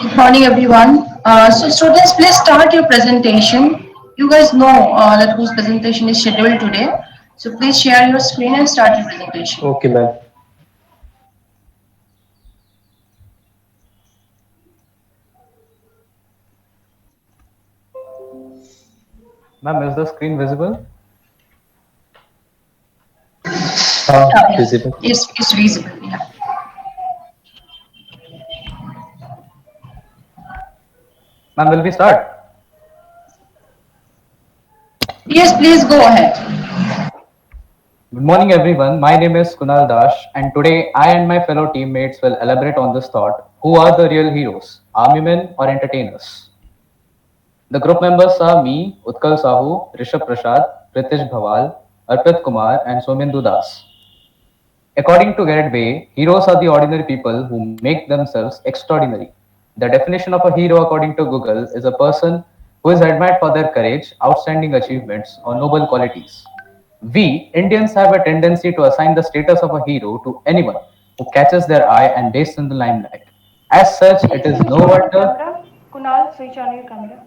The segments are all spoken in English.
Good morning, everyone. So, students, please start your presentation. You guys know that whose presentation is scheduled today. So, please share your screen and start your presentation. Okay, ma'am. Ma'am, is the screen visible? Yeah, Visible. it's visible. Yeah. Ma'am, will we start? Yes, please go ahead. Good morning, everyone. My name is Kunal Dash, and today I and my fellow teammates will elaborate on this thought: who are the real heroes, army men or entertainers? The group members are me, Utkal Sahu, Rishabh Prasad, Pritish Bhawal, Arpit Kumar, and Somendu Das. According to Garrett Way, heroes are the ordinary people who make themselves extraordinary. The definition of a hero, according to Google, is a person who is admired for their courage, outstanding achievements, or noble qualities. We Indians have a tendency to assign the status of a hero to anyone who catches their eye and based in the limelight. As such, it is no Switch on your wonder. camera. Kunal, switch on your camera.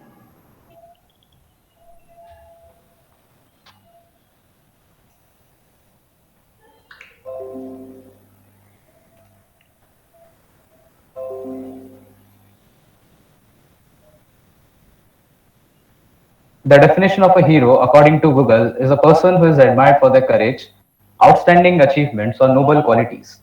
The definition of a hero, according to Google, is a person who is admired for their courage, outstanding achievements, or noble qualities.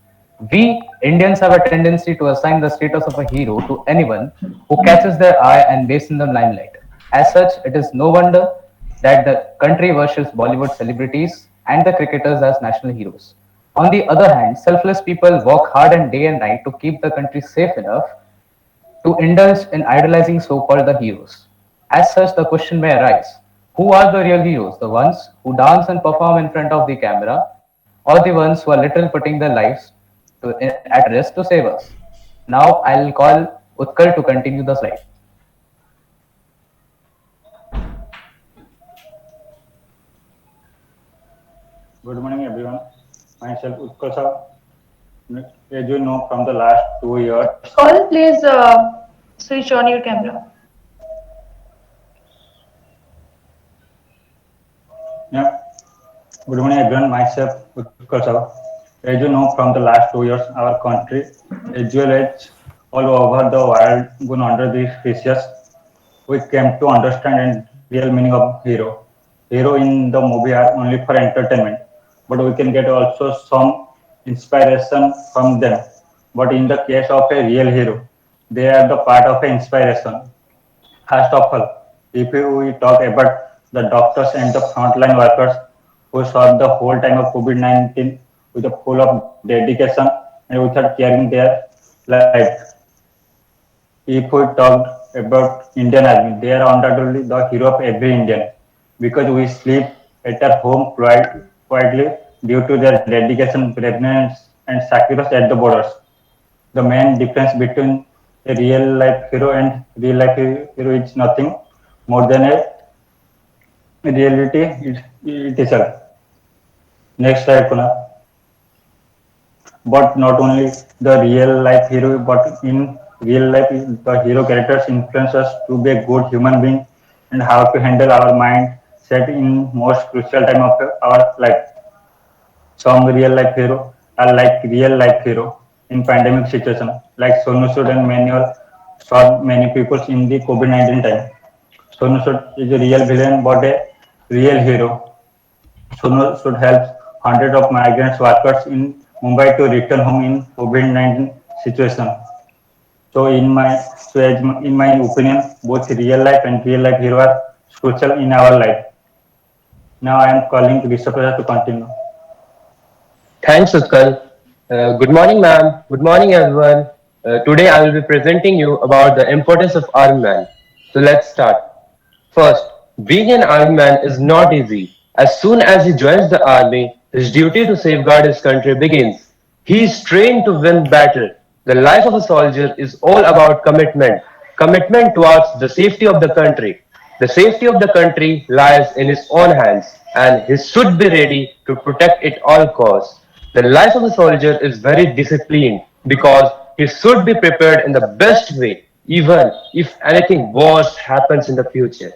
We Indians have a tendency to assign the status of a hero to anyone who catches their eye and based in the limelight. As such, it is no wonder that the country worships Bollywood celebrities and the cricketers as national heroes. On the other hand, selfless people work hard and day and night to keep the country safe enough to indulge in idolizing so called the heroes. As such, the question may arise: who are the real heroes? The ones who dance and perform in front of the camera, or the ones who are literally putting their lives at risk to save us? Now, I'll call Utkal to continue the slide. Good morning, everyone. Myself, Utkal. As you know, from the last 2 years, All, please switch on your camera. yeah. Good morning, everyone. Myself, Utkal. As you know, from the last 2 years, our country, as well as all over the world, gone under these fishes. We came to understand and real meaning of hero. Hero in the movie are only for entertainment, but we can get also some inspiration from them. But in the case of a real hero, they are the part of an inspiration. First of all, if we talk about the doctors and the frontline workers who served the whole time of COVID-19 with a full of dedication and without caring their life. If we talk about Indian Army, they are undoubtedly the hero of every Indian because we sleep at our home quietly due to their dedication, braveness, and sacrifice at the borders. The main difference between a real life hero and real life hero is nothing more than a reality it itself. Next slide, Kunal. But not only the real life hero, but in real life, the hero characters influence us to be a good human being and how to handle our mind set in most crucial time of our life. Some real life hero are like real life hero in pandemic situation, like Sonu Sood and Manuel saw many people in the COVID-19 time. Sonu Sood is a real villain, but a real hero. Sonu should help hundreds of migrant workers in Mumbai to return home in COVID-19 situation. So in my opinion, both real life and real life hero are crucial in our life. Now I am calling Rishabh to continue. Thanks, Utkal. Good morning, ma'am. Good morning, everyone. Today I will be presenting you about the importance of army man. So let's start. First, being an army man is not easy. As soon as he joins the army, his duty to safeguard his country begins. He is trained to win battle. The life of a soldier is all about commitment. Commitment towards the safety of the country. The safety of the country lies in his own hands, and he should be ready to protect it all costs. The life of a soldier is very disciplined because he should be prepared in the best way. even if anything worse happens in the future.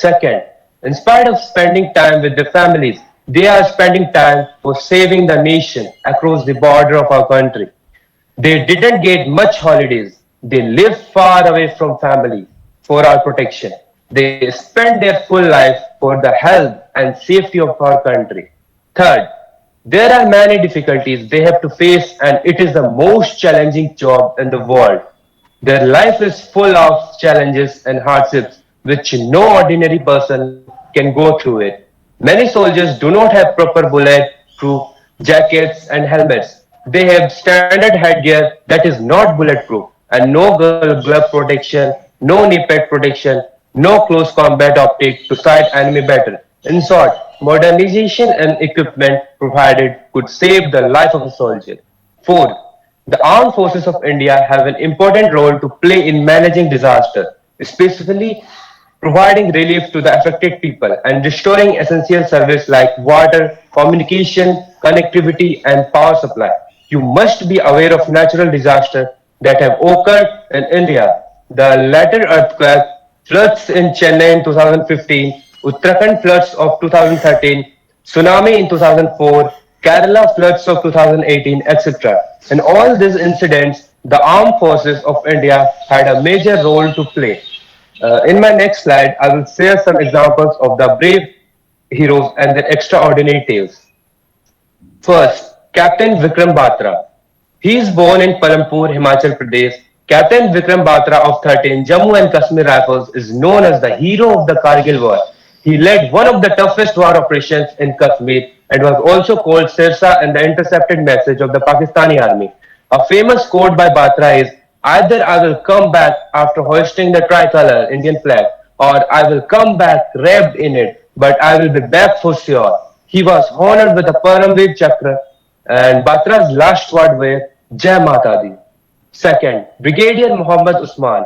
Second, in spite of spending time with their families, they are spending time for saving the nation across the border of our country. They didn't get much holidays. They live far away from family for our protection. They spend their full life for the health and safety of our country. Third, there are many difficulties they have to face, and it is the most challenging job in the world. Their life is full of challenges and hardships which no ordinary person can go through it. Many soldiers do not have proper bulletproof jackets and helmets. They have standard headgear that is not bulletproof and no glove protection, no knee pad protection, no close combat optic to sight enemy better. In short, modernization and equipment provided could save the life of a soldier. Fourth, the armed forces of India have an important role to play in managing disaster, especially providing relief to the affected people and restoring essential services like water, communication, connectivity, and power supply. You must be aware of natural disasters that have occurred in India. The latter earthquake, floods in Chennai in 2015, Uttarakhand floods of 2013, tsunami in 2004, Kerala floods of 2018, etc. In all these incidents, the armed forces of India had a major role to play. In my next slide, I will share some examples of the brave heroes and their extraordinary tales. First, Captain Vikram Batra. He is born in Palampur, Himachal Pradesh. Captain Vikram Batra of 13 Jammu and Kashmir Rifles is known as the hero of the Kargil War. He led one of the toughest war operations in Kashmir and was also called Sirsa in the intercepted message of the Pakistani army. A famous quote by Batra is, either I will come back after hoisting the tricolor Indian flag, or I will come back wrapped in it, but I will be back for sure. He was honored with the Paramveer Chakra, and Batra's last word were Jai Mata Di. Second, Brigadier Muhammad Usman.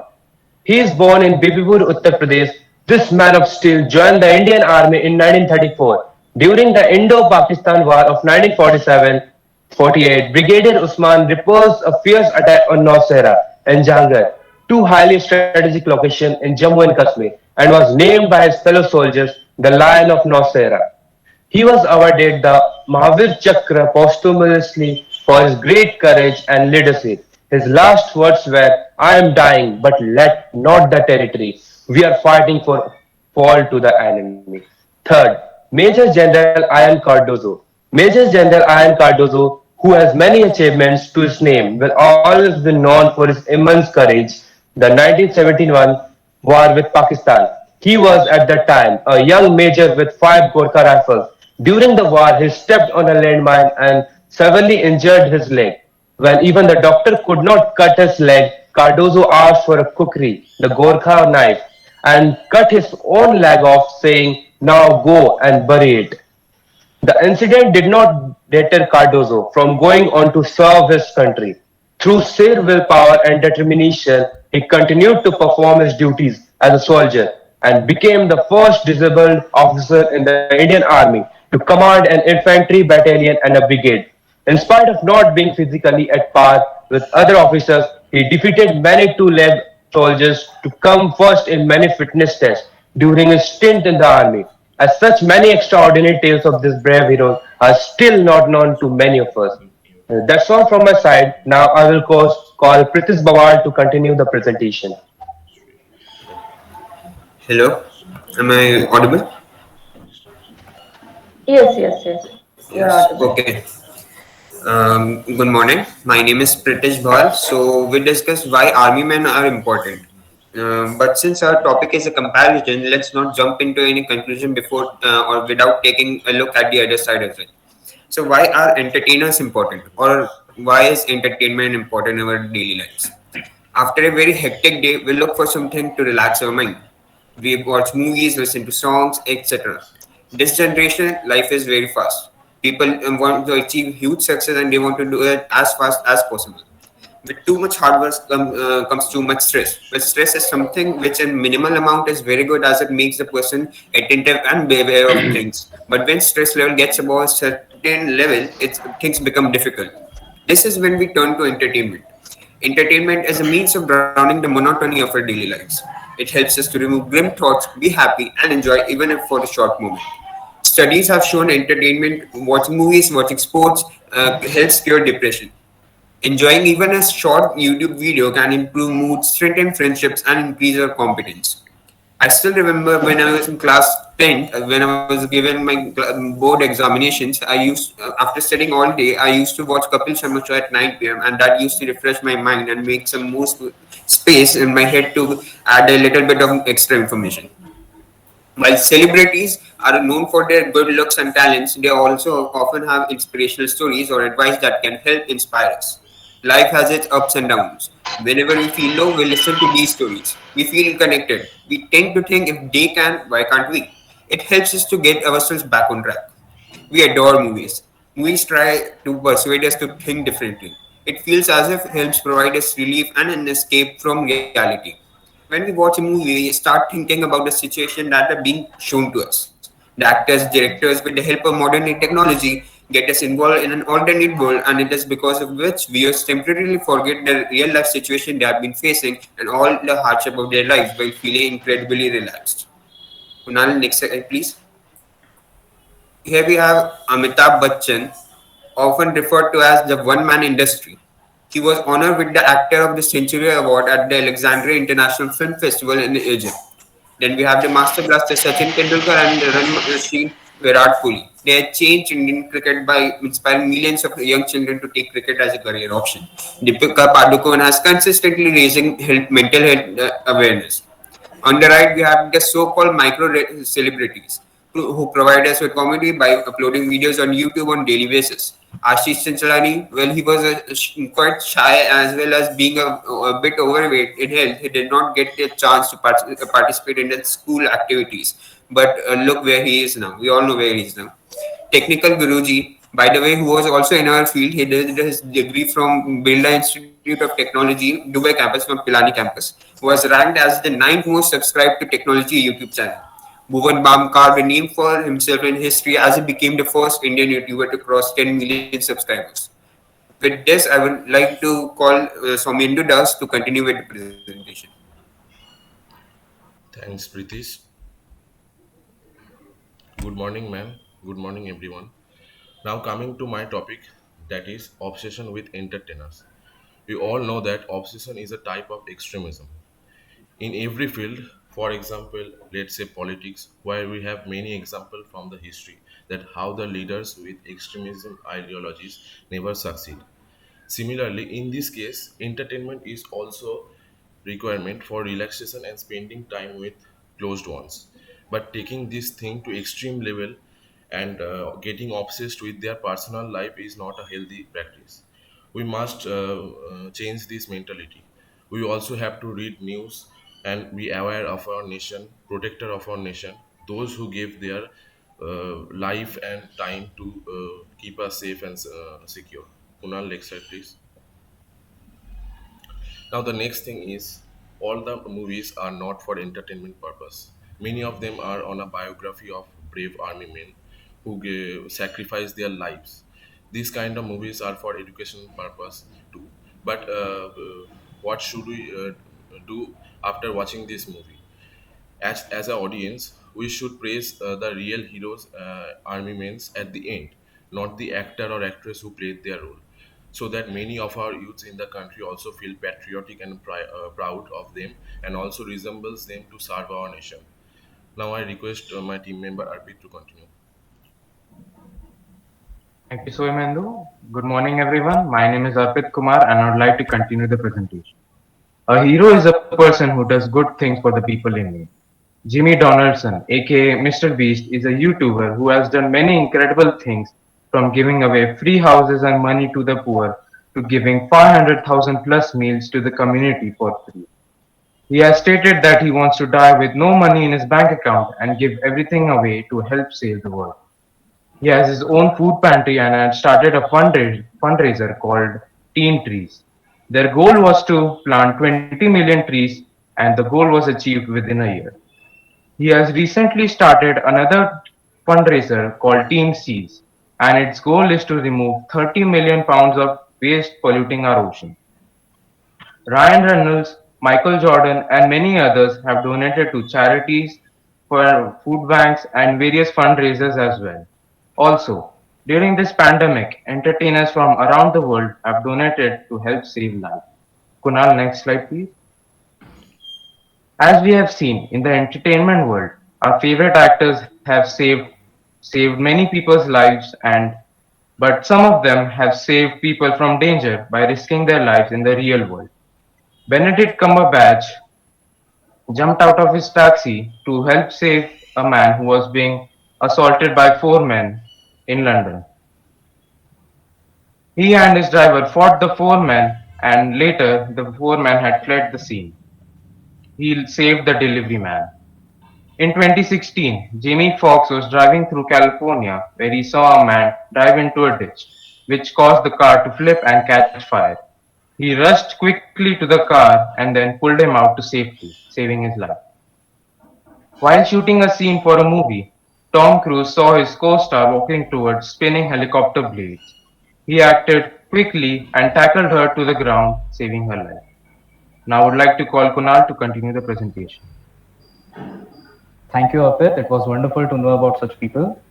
He is born in Bibipur, Uttar Pradesh. This man of steel joined the Indian Army in 1934. During the Indo-Pakistan War of 1947-48, Brigadier Usman repulsed a fierce attack on Nowshera and Jhangar, two highly strategic locations in Jammu and Kashmir, and was named by his fellow soldiers the Lion of Nowshera. He was awarded the Mahavir Chakra posthumously for his great courage and leadership. His last words were, I am dying, but let not the territory. We are fighting for fall to the enemy. Third, Major General Ian Cardozo. Major General Ian Cardozo, who has many achievements to his name, will always be known for his immense courage. The 1971 war with Pakistan. He was at that time a young major with five Gorkha rifles. During the war, he stepped on a landmine and severely injured his leg. When even the doctor could not cut his leg, Cardozo asked for a kukri, the Gorkha knife, and cut his own leg off, saying, now go and bury it. The incident did not deter Cardozo from going on to serve his country. Through sheer willpower and determination, he continued to perform his duties as a soldier and became the first disabled officer in the Indian Army to command an infantry battalion and a brigade. In spite of not being physically at par with other officers, he defeated many two-legged soldiers to come first in many fitness tests during his stint in the army. As such, many extraordinary tales of this brave hero are still not known to many of us. That's all from my side. Now I will call Prithis Bawal to continue the presentation. Hello, am I audible? Yes, yes, yes. You're Yes. audible. Okay. Good morning. My name is Pritish Bhal. So we discussed why army men are important. But since our topic is a comparison, let's not jump into any conclusion before or without taking a look at the other side of it. So why are entertainers important, or why is entertainment important in our daily lives? After a very hectic day, we look for something to relax our mind. We watch movies, listen to songs, etc. This generation, life is very fast. People want to achieve huge success and they want to do it as fast as possible. With too much hard work comes too much stress. But stress is something which in minimal amount is very good as it makes the person attentive and aware of things. But when stress level gets above a certain level, things become difficult. This is when we turn to entertainment. Entertainment is a means of drowning the monotony of our daily lives. It helps us to remove grim thoughts, be happy, and enjoy even if for a short moment. Studies have shown entertainment, watching movies, watching sports, helps cure depression. Enjoying even a short YouTube video can improve mood, strengthen friendships, and increase our competence. I still remember when I was in class 10, when I was given my board examinations, after studying all day, I used to watch Kapil Sharma show at 9 p.m. and that used to refresh my mind and make some more space in my head to add a little bit of extra information. While celebrities are known for their good looks and talents, they also often have inspirational stories or advice that can help inspire us. Life has its ups and downs. Whenever we feel low, we listen to these stories. We feel connected. We tend to think if they can, why can't we? It helps us to get ourselves back on track. We adore movies. Movies try to persuade us to think differently. It feels as if films provide us relief and an escape from reality. When we watch a movie, we start thinking about the situation that are being shown to us. The actors, directors, with the help of modern technology, get us involved in an alternate world, and it is because of which viewers temporarily forget the real life situation they have been facing and all the hardship of their lives while feeling incredibly relaxed. Kunal, next slide, please. Here we have Amitabh Bachchan, often referred to as the one man industry. He was honored with the Actor of the Century Award at the Alexandria International Film Festival in Egypt. Then we have the master blaster Sachin Tendulkar and the run machine Virat Kohli. They have changed Indian cricket by inspiring millions of young children to take cricket as a career option. Deepika Padukone has consistently raising mental health awareness. On the right, we have the so-called celebrities who provide us with comedy by uploading videos on YouTube on daily basis. Ashish Chanchalani, well, he was quite shy as well as being a bit overweight in health. He did not get a chance to participate in the school activities. But look where he is now. We all know where he is now. Technical Guruji, by the way, who was also in our field. He did his degree from Birla Institute of Technology, Dubai campus from Pilani campus, was ranked as the ninth most subscribed to technology YouTube channel. Bhuvan Bam carved a name for himself in history as he became the first Indian YouTuber to cross 10 million subscribers. With this, I would like to call Soumyendu Das to continue with the presentation. Thanks, Pritish. Good morning, ma'am. Good morning, everyone. Now, coming to my topic, that is obsession with entertainers. We all know that obsession is a type of extremism. In every field, for example, let's say politics, where we have many examples from the history that how the leaders with extremism ideologies never succeed. Similarly, in this case, entertainment is also requirement for relaxation and spending time with closed ones. But taking this thing to extreme level and getting obsessed with their personal life is not a healthy practice. We must change this mentality. We also have to read news and be aware of our nation, protector of our nation, those who give their life and time to keep us safe and secure. Kunal, next slide, please. Now the next thing is all the movies are not for entertainment purpose. Many of them are on a biography of brave army men who sacrifice their lives. These kind of movies are for education purpose too. But what should we do after watching this movie? As an audience, we should praise the real heroes, army men at the end, not the actor or actress who played their role. So that many of our youths in the country also feel patriotic and proud of them and also resembles them to serve our nation. Now I request my team member Arpit to continue. Thank you, Soimendu. Good morning, everyone. My name is Arpit Kumar, and I would like to continue the presentation. A hero is a person who does good things for the people in need. Jimmy Donaldson, aka Mr. Beast, is a YouTuber who has done many incredible things from giving away free houses and money to the poor to giving 500,000 plus meals to the community for free. He has stated that he wants to die with no money in his bank account and give everything away to help save the world. He has his own food pantry and had started a fundraiser called Teen Trees. Their goal was to plant 20 million trees, and the goal was achieved within a year. He has recently started another fundraiser called Team Seas, and its goal is to remove 30 million pounds of waste polluting our ocean. Ryan Reynolds, Michael Jordan, and many others have donated to charities, for food banks, and various fundraisers as well. Also, during this pandemic, entertainers from around the world have donated to help save lives. Kunal, next slide, please. As we have seen in the entertainment world, our favorite actors have saved many people's lives and but some of them have saved people from danger by risking their lives in the real world. Benedict Cumberbatch jumped out of his taxi to help save a man who was being assaulted by four men in London. He and his driver fought the four men, and later the four men had fled the scene. He saved the delivery man. In 2016, Jamie Foxx was driving through California where he saw a man drive into a ditch, which caused the car to flip and catch fire. He rushed quickly to the car and then pulled him out to safety, saving his life. While shooting a scene for a movie, Tom Cruise saw his co-star walking towards spinning helicopter blades. He acted quickly and tackled her to the ground, saving her life. Now I would like to call Kunal to continue the presentation. Thank you, Arpit. It was wonderful to know about such people.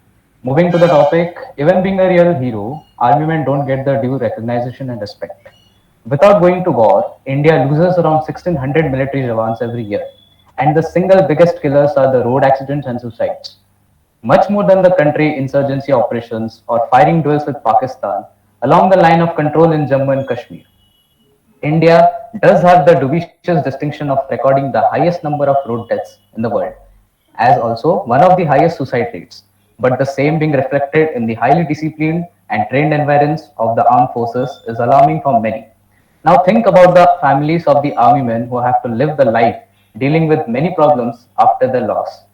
Moving to the topic, even being a real hero, army men don't get the due recognition and respect. Without going to war, India loses around 1600 military jawans every year, and the single biggest killers are the road accidents and suicides. Much more than the country insurgency operations or firing duels with Pakistan along the line of control in Jammu and Kashmir. India does have the dubious distinction of recording the highest number of road deaths in the world, as also one of the highest suicide rates, but the same being reflected in the highly disciplined and trained environs of the armed forces is alarming for many. Now think about the families of the army men who have to live the life dealing with many problems after their loss.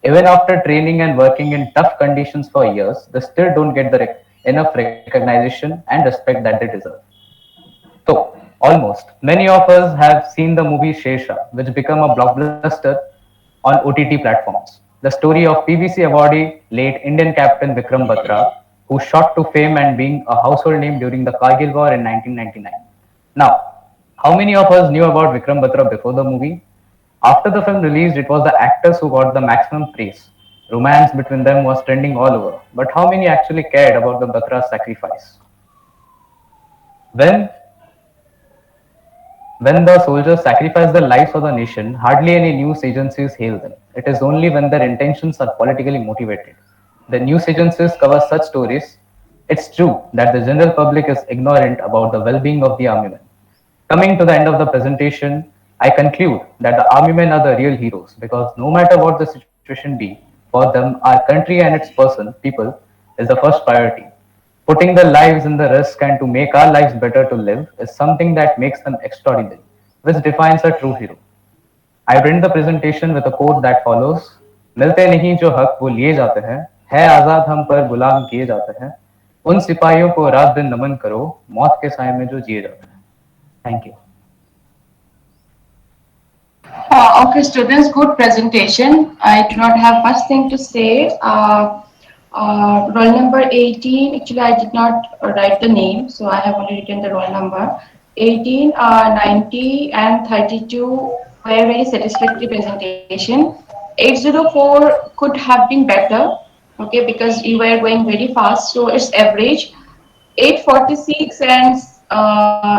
Even after training and working in tough conditions for years, they still don't get the enough recognition and respect that they deserve. So, almost. Many of us have seen the movie Shesha, which became a blockbuster on OTT platforms. The story of PVC awardee, late Indian captain Vikram Batra, who shot to fame and being a household name during the Kargil War in 1999. Now, how many of us knew about Vikram Batra before the movie? After the film released, it was the actors who got the maximum praise. Romance between them was trending all over. But how many actually cared about the Batra's sacrifice? When When the soldiers sacrifice their lives for the nation, hardly any news agencies hail them. It is only when their intentions are politically motivated. The news agencies cover such stories. It's true that the general public is ignorant about the well being of the army men. Coming to the end of the presentation, I conclude that the army men are the real heroes because no matter what the situation be, for them, our country and its people, is the first priority. Putting their lives in the risk and to make our lives better to live is something that makes them extraordinary, which defines a true hero. I end the presentation with a quote that follows: मिलते नहीं जो हक वो लिए जाते हैं, है आजाद हम पर गुलाम किए जाते हैं, उन सिपाहियों को रात दिन नमन करो, मौत के साय में जो जिए जाते हैं. Thank you. Okay, students, good presentation. I do not have much thing to say. Roll number 18, actually I did not write the name, so I have only written the roll number. 18, 90 and 32 were very satisfactory presentation. 804 could have been better, okay, because you were going very fast, so it's average. 846 and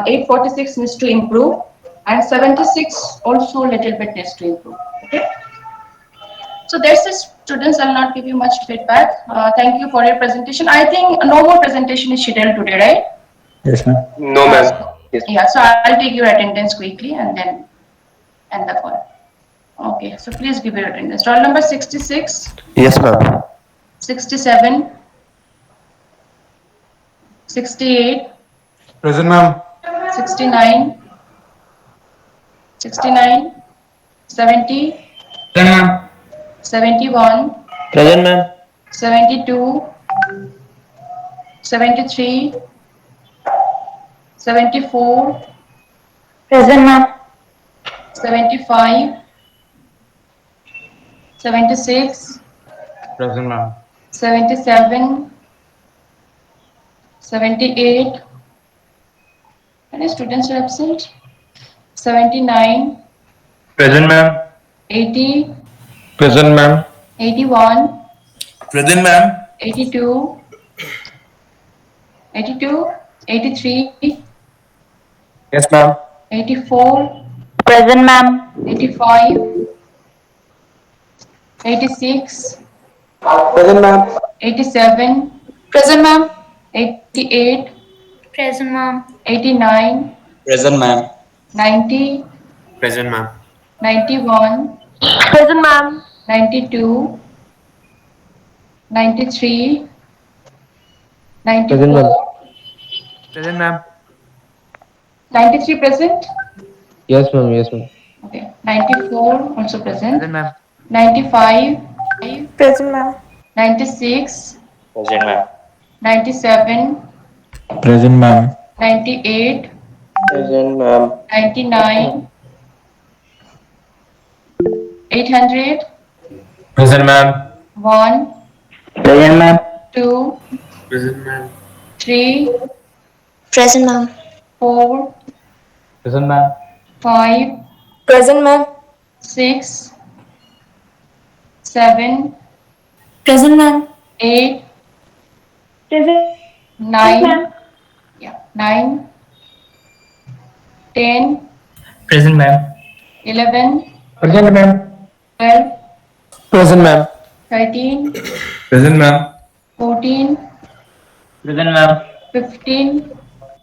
846 needs to improve, and 76 also a little bit needs to improve, okay. So that's it, students. I'll not give you much feedback. Thank you for your presentation. I think no more presentation is scheduled today, right? Yes, ma'am. No, ma'am. Yes. Yeah, so I'll take your attendance quickly and then end the call. Okay, so please give your attendance. Roll number 66, Yes, ma'am. 67, 68, Present, ma'am. 69, 69, 70, Present, ma'am. 71, Present, ma'am. 72, 73, 74, Present, ma'am. 75, 76, Present, ma'am. 77, 78. Any students are absent? 79, Present, ma'am. 80, Present, ma'am. 81, Present, ma'am. 82, 82, 83, Yes, ma'am. 84, Present, ma'am. 85, 86, Present, ma'am. 87, Present, ma'am. 88, Present, ma'am. 89, Present, ma'am. 90, Present, ma'am. 91, Present, ma'am. 92, 93, Present, ma'am. 94, Present, ma'am. 93 present. Yes, ma'am. Yes, ma'am. Okay, 94 also present. Present, ma'am. 95, Present, ma'am. 96, Present, ma'am. 97, Present, ma'am. 98, Present, ma'am. 99, 800, Present, ma'am. 1, Present, ma'am. 2, Present, ma'am. 3, Present, ma'am. 4, Present, ma'am. 5, Present, ma'am. 6, 7, Present, ma'am. 8, Present, 9, yeah, 9, 10, Present, ma'am. 11, Present, ma'am. 12, Present, ma'am. 13, Present, ma'am. 14, Present, ma'am. 15,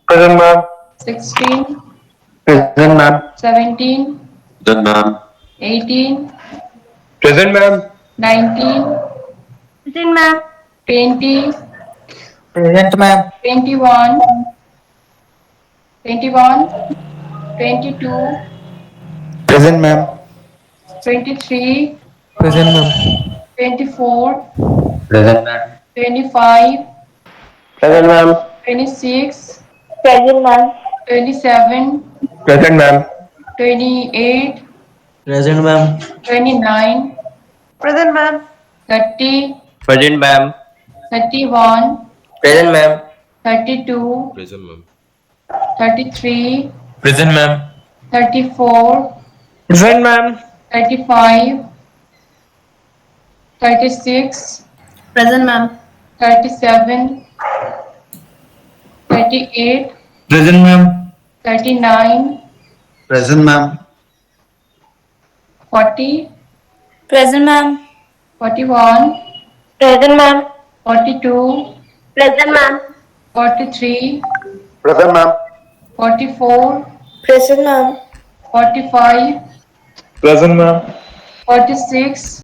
Present, ma'am. 16, Present, ma'am. 17, Present, ma'am. 18, Present, ma'am. 19, Present, ma'am. 20, Present, ma'am. 21, 21, 22, Present, ma'am. 23, Present, ma'am. 24, Present, ma'am. 25, Present, ma'am. 26, Present, ma'am. 27, Present, ma'am. 28, Present, ma'am. 29, Present, ma'am. 30, Present, ma'am. 31, Present, ma'am. 32, Present, ma'am. 33, Present, ma'am. 34, Present, ma'am. 35, 36, Present, ma'am. 37, 38, Present, ma'am. 39, Present, ma'am. 40, Present, ma'am. 41, Present, ma'am. 42, Present, ma'am. 43, Present, ma'am. 44, Present, ma'am. 45, Present, ma'am. 46,